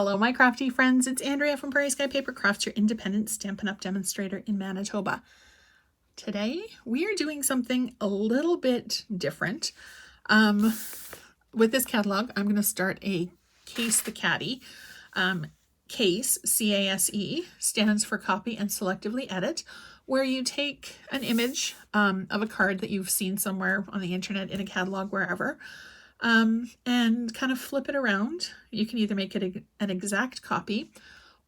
Hello, my crafty friends. It's Andrea from Prairie Sky Paper Crafts, your independent Stampin' Up! Demonstrator in Manitoba. Today, we are doing something a little bit different. With this catalog, I'm going to start a Case the Caddy. CASE, C-A-S-E, stands for Copy and Selectively Edit, where you take an image of a card that you've seen somewhere on the internet, in a catalog, wherever, and kind of flip it around. You can either make it an exact copy,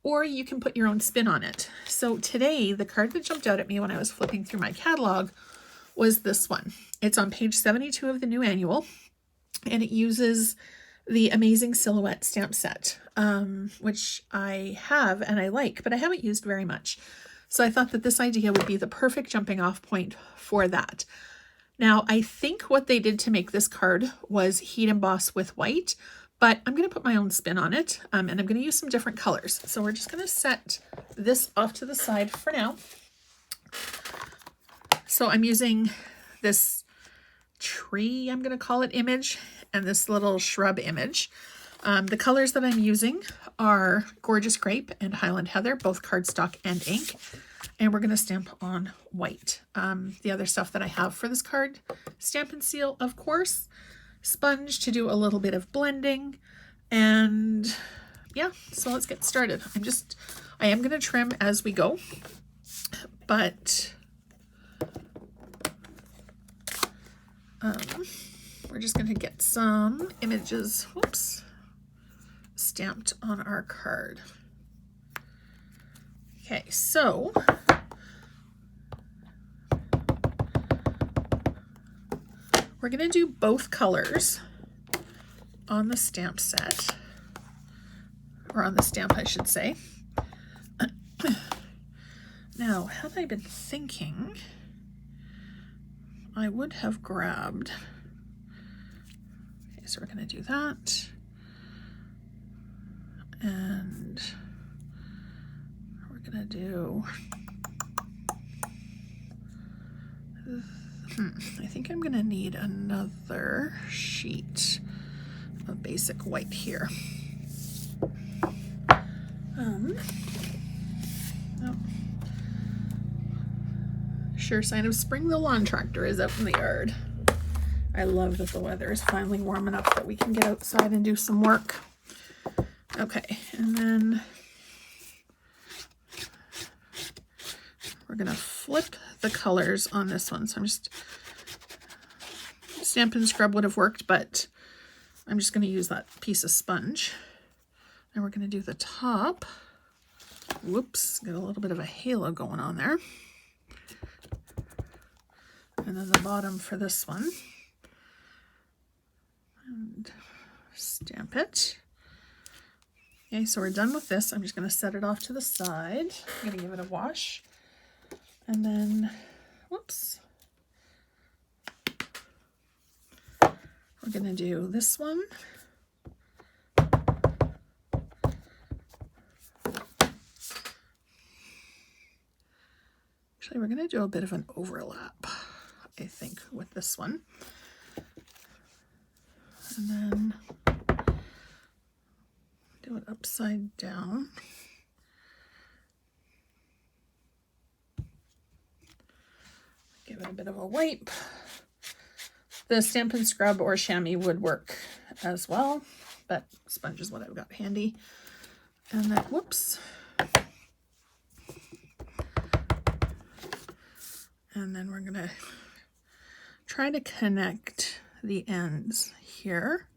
or you can put your own spin on it. So today, the card that jumped out at me when I was flipping through my catalog was this one. It's on page 72 of the new annual, and it uses the Amazing Silhouette stamp set, which I have and I like, but I haven't used very much. So I thought that this idea would be the perfect jumping off point for that. Now, I think what they did to make this card was heat emboss with white, but I'm going to put my own spin on it, and I'm going to use some different colors. So we're just going to set this off to the side for now. So I'm using this tree, I'm going to call it, image, and this little shrub image. The colors that I'm using are Gorgeous Grape and Highland Heather, both cardstock and ink. And we're going to stamp on white. The other stuff that I have for this card, Stampin' Seal, of course, sponge to do a little bit of blending, and yeah, so let's get started. I am going to trim as we go, but we're just going to get some images, stamped on our card. Okay, so we're going to do both colors on the stamp set, or on the stamp, I should say. Now, had I been thinking, I would have grabbed, okay, so we're going to do that, and we're going to do, I think I'm going to need another sheet of basic white here. Oh. Sure sign of spring, the lawn tractor is out in the yard. I love that the weather is finally warm enough that we can get outside and do some work. Okay, and then we're going to flip the colors on this one. So I'm just, Stampin' Scrub would have worked, but I'm just going to use that piece of sponge. And we're going to do the top. Whoops, got a little bit of a halo going on there. And then the bottom for this one. And stamp it. Okay, so we're done with this. I'm just going to set it off to the side. I'm going to give it a wash. And then, whoops. We're going to do this one. Actually, we're going to do a bit of an overlap, I think, with this one. And then do it upside down. Give it a bit of a wipe. The Stampin' Scrub or chamois would work as well, but sponge is what I've got handy. And then, whoops. And then we're going to try to connect the ends here.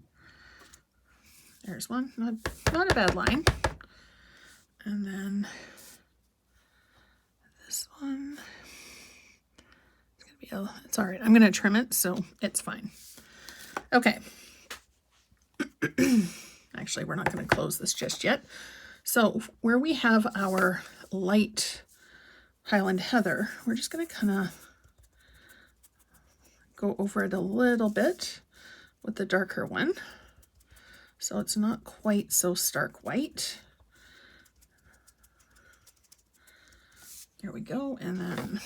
There's one, not a bad line. And then this one, it's all right. I'm going to trim it, so it's fine. Okay. Actually, we're not going to close this just yet. So where we have our light Highland Heather, we're just going to kind of go over it a little bit with the darker one, so it's not quite so stark white. There we go. And then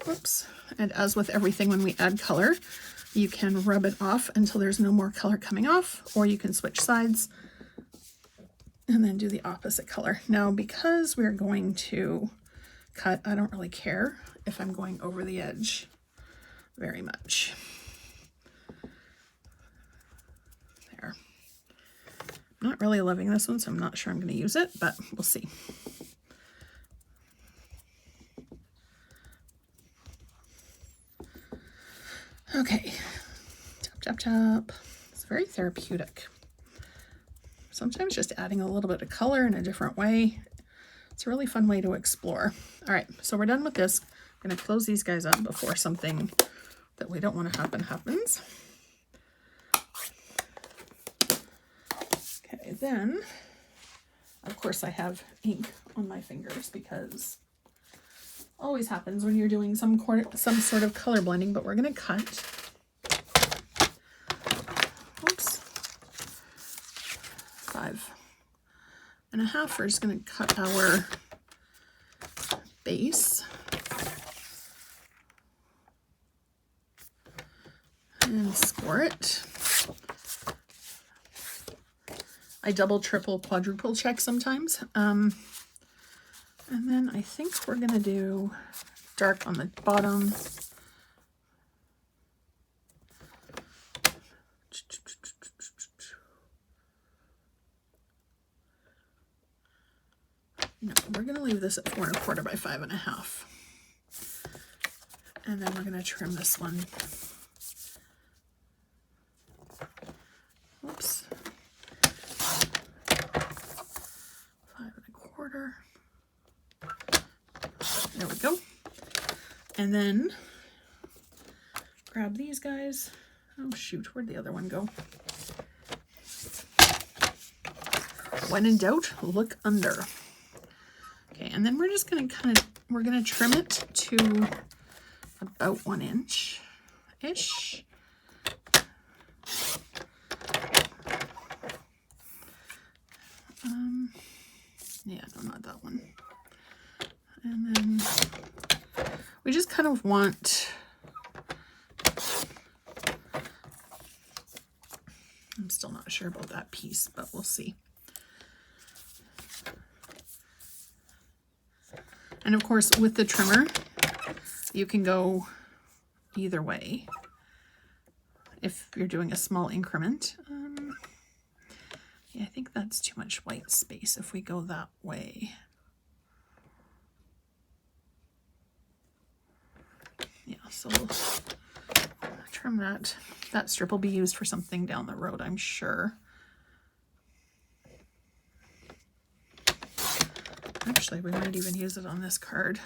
Whoops. And as with everything when we add color, you can rub it off until there's no more color coming off, or you can switch sides and then do the opposite color. Now, because we're going to cut, I don't really care if I'm going over the edge very much. There. I'm not really loving this one, so I'm not sure I'm going to use it, but we'll see. Okay, tap, tap, tap. It's very therapeutic. Sometimes just adding a little bit of color in a different way. It's a really fun way to explore. All right, so we're done with this. I'm going to close these guys up before something that we don't want to happen happens. Okay, then, of course, I have ink on my fingers because always happens when you're doing some sort of color blending, but we're going to cut. Oops. 5.5. We're just going to cut our base. And score it. I double, triple, quadruple check sometimes. And then I think we're going to do dark on the bottom. No, we're going to leave this at 4 1/4 by 5.5. And then we're going to trim this one. Oops. 5 1/4. There we go. And then grab these guys. Oh shoot, where'd the other one go? When in doubt, look under. Okay, and then we're just gonna we're gonna trim it to about 1 inch-ish. Yeah, no, not that one. And then we just kind of want, I'm still not sure about that piece, but we'll see. And of course, with the trimmer, you can go either way if you're doing a small increment. Yeah, I think that's too much white space if we go that way. Yeah, so we'll trim that. That strip will be used for something down the road, I'm sure. Actually, we might even use it on this card.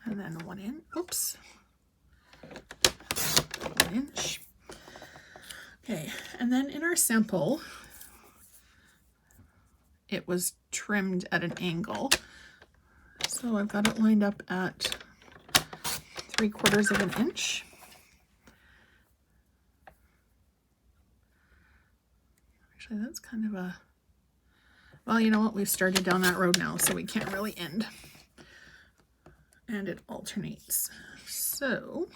And then 1 inch. Oops. 1 inch. Okay, and then in our sample, it was trimmed at an angle. So I've got it lined up at 3/4 of an inch. Actually, that's kind of a, well, you know what? We've started down that road now, so we can't really end. And it alternates. So,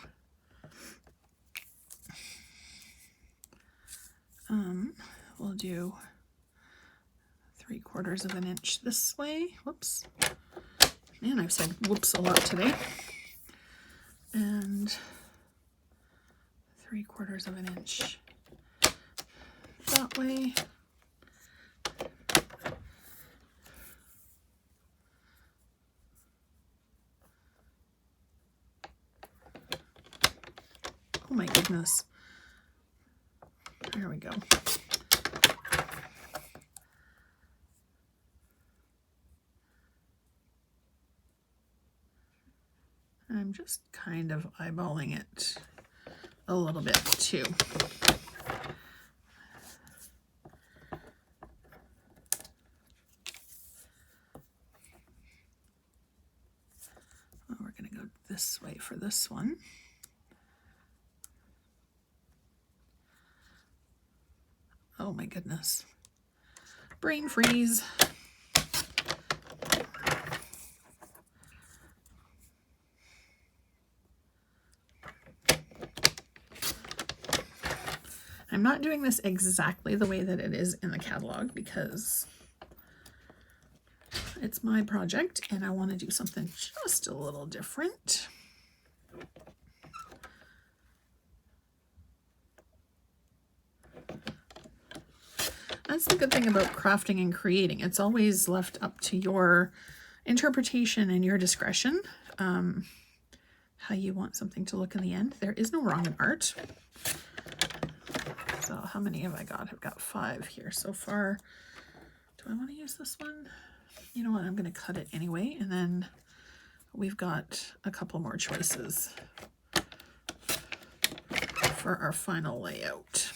we'll do 3/4 of an inch this way. Whoops. Man, I've said whoops a lot today. And 3/4 of an inch that way. Oh my goodness. There we go. I'm just kind of eyeballing it a little bit too. Well, we're going to go this way for this one. Oh my goodness. Brain freeze. I'm not doing this exactly the way that it is in the catalog because it's my project and I want to do something just a little different. That's the good thing about crafting and creating. It's always left up to your interpretation and your discretion, how you want something to look in the end. There is no wrong in art. So how many have I got? I've got 5 here so far. Do I want to use this one? You know what? I'm going to cut it anyway. And then we've got a couple more choices for our final layout.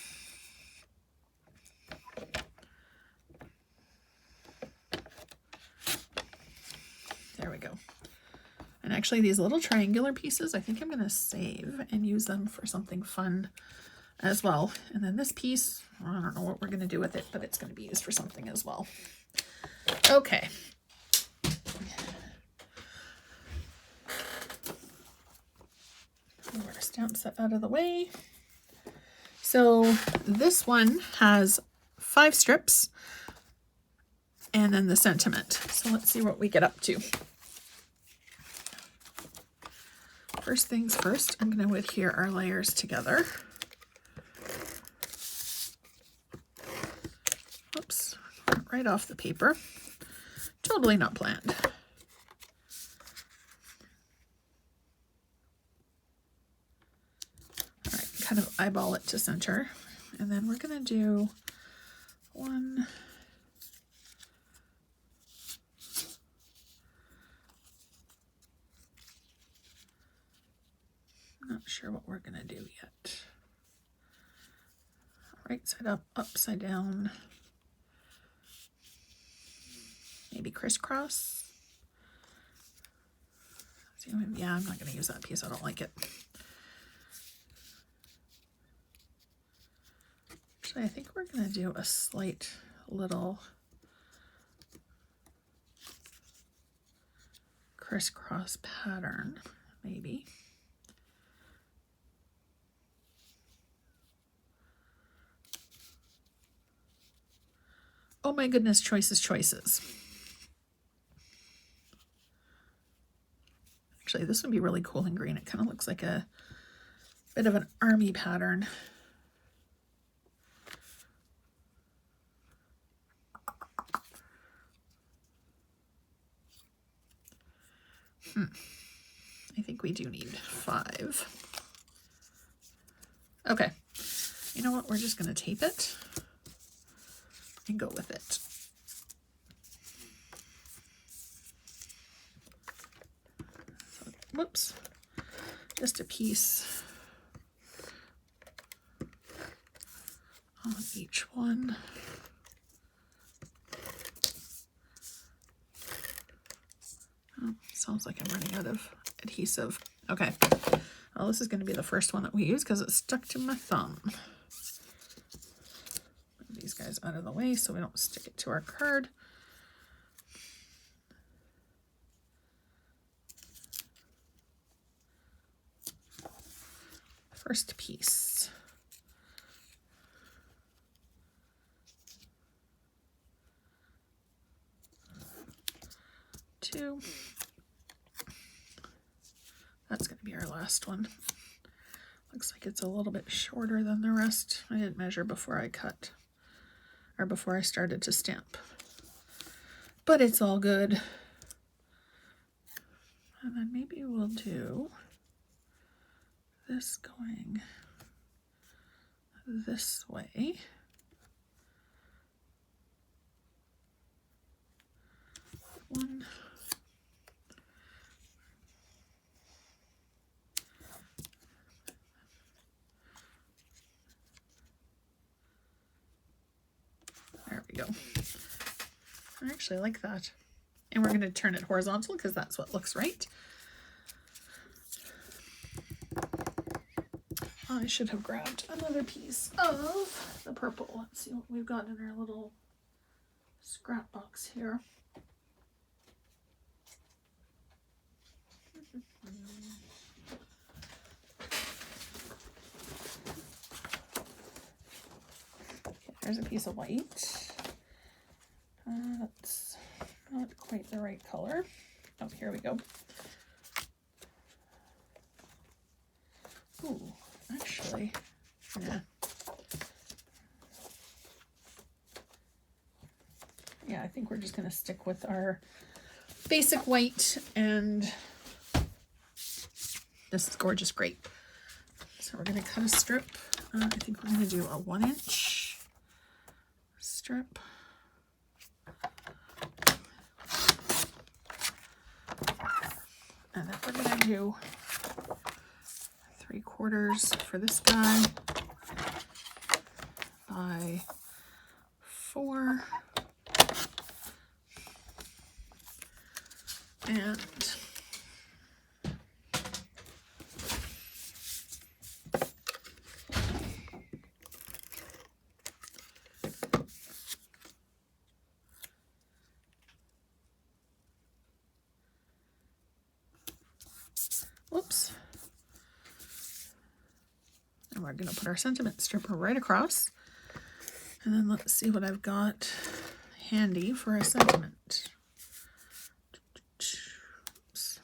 There we go. And actually these little triangular pieces, I think I'm going to save and use them for something fun as well. And then this piece, I don't know what we're going to do with it, but it's going to be used for something as well. Okay. Move our stamp set out of the way. So this one has 5 strips and then the sentiment. So let's see what we get up to. First things first, I'm going to adhere our layers together. Whoops, right off the paper. Totally not planned. All right, kind of eyeball it to center. And then we're going to do one. Not sure what we're going to do yet. Right side up, upside down. Maybe crisscross. Yeah, I'm not going to use that piece. I don't like it. Actually, I think we're going to do a slight little crisscross pattern, maybe. Oh my goodness, choices, choices. Actually, this would be really cool in green. It kind of looks like a bit of an army pattern. I think we do need 5. Okay. You know what? We're just going to tape it and go with it. So, whoops. Just a piece on each one. Oh, sounds like I'm running out of adhesive. Okay. Well, this is going to be the first one that we use because it's stuck to my thumb. Move these guys out of the way so we don't stick it to our card. First piece. Two. That's going to be our last one. Looks like it's a little bit shorter than the rest. I didn't measure before I cut, or before I started to stamp. But it's all good. And then maybe we'll do this going this way. One. There we go. I actually like that. And we're going to turn it horizontal because that's what looks right. I should have grabbed another piece of the purple. Let's see what we've got in our little scrap box here. There's a piece of white. That's not quite the right color. Oh, here we go. Ooh, actually, yeah. Yeah, I think we're just going to stick with our basic white, and this is gorgeous grape. So we're going to cut a strip. I think we're going to do a 1-inch strip. And then we're going to do 3/4 for this guy by 4. And whoops. And we're going to put our sentiment stripper right across. And then let's see what I've got handy for a sentiment. Oops.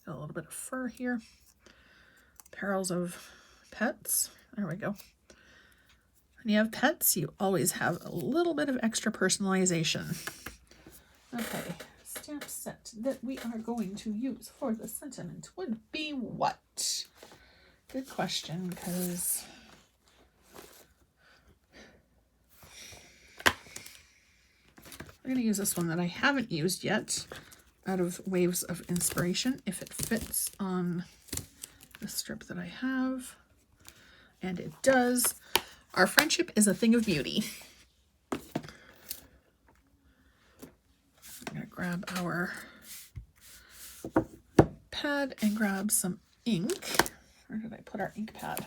Got a little bit of fur here. Perils of pets. There we go. When you have pets, you always have a little bit of extra personalization. Okay, stamp set that we are going to use for the sentiment would be what? Good question, because we're going to use this one that I haven't used yet out of Waves of Inspiration, if it fits on the strip that I have. And it does. Our friendship is a thing of beauty. I'm going to grab our pad and grab some ink. Where did I put our ink pad?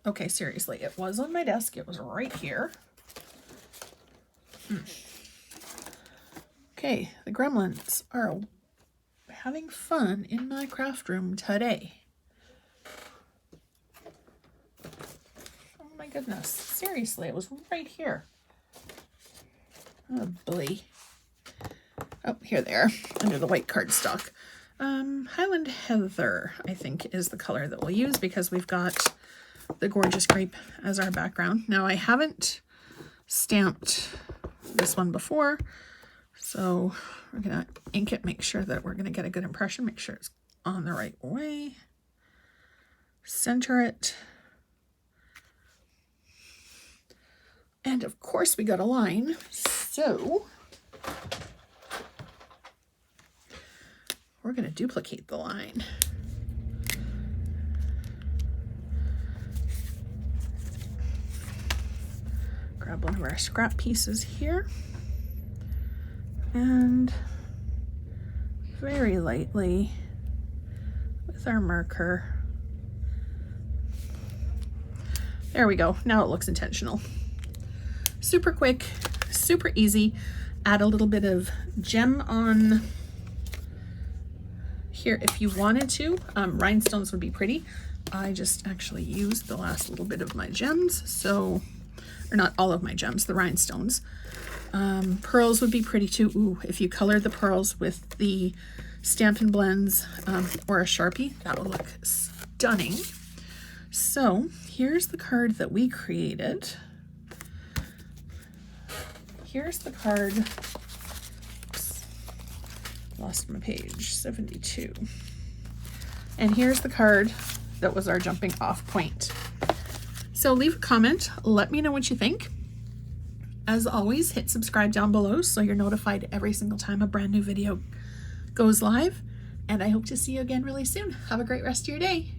Okay, seriously, it was on my desk. It was right here. Okay, the gremlins are having fun in my craft room today. Oh my goodness, seriously, it was right here. Oh boy. Oh, here they are, under the white cardstock. Highland Heather, I think, is the color that we'll use because we've got the gorgeous grape as our background. Now, I haven't stamped this one before, so we're going to ink it, make sure that we're going to get a good impression, make sure it's on the right way. Center it. And of course we got a line, so we're going to duplicate the line. Grab one of our scrap pieces here and very lightly with our marker. There we go. Now it looks intentional. Super quick, super easy. Add a little bit of gem on here if you wanted to. Rhinestones would be pretty. I just actually used the last little bit of my gems, so, or not all of my gems, the rhinestones. Pearls would be pretty too. Ooh, if you colored the pearls with the Stampin' Blends or a Sharpie, that would look stunning. So here's the card that we created. Here's the card. Oops, lost my page, 72. And here's the card that was our jumping off point. So leave a comment, let me know what you think. As always, hit subscribe down below so you're notified every single time a brand new video goes live. And I hope to see you again really soon. Have a great rest of your day.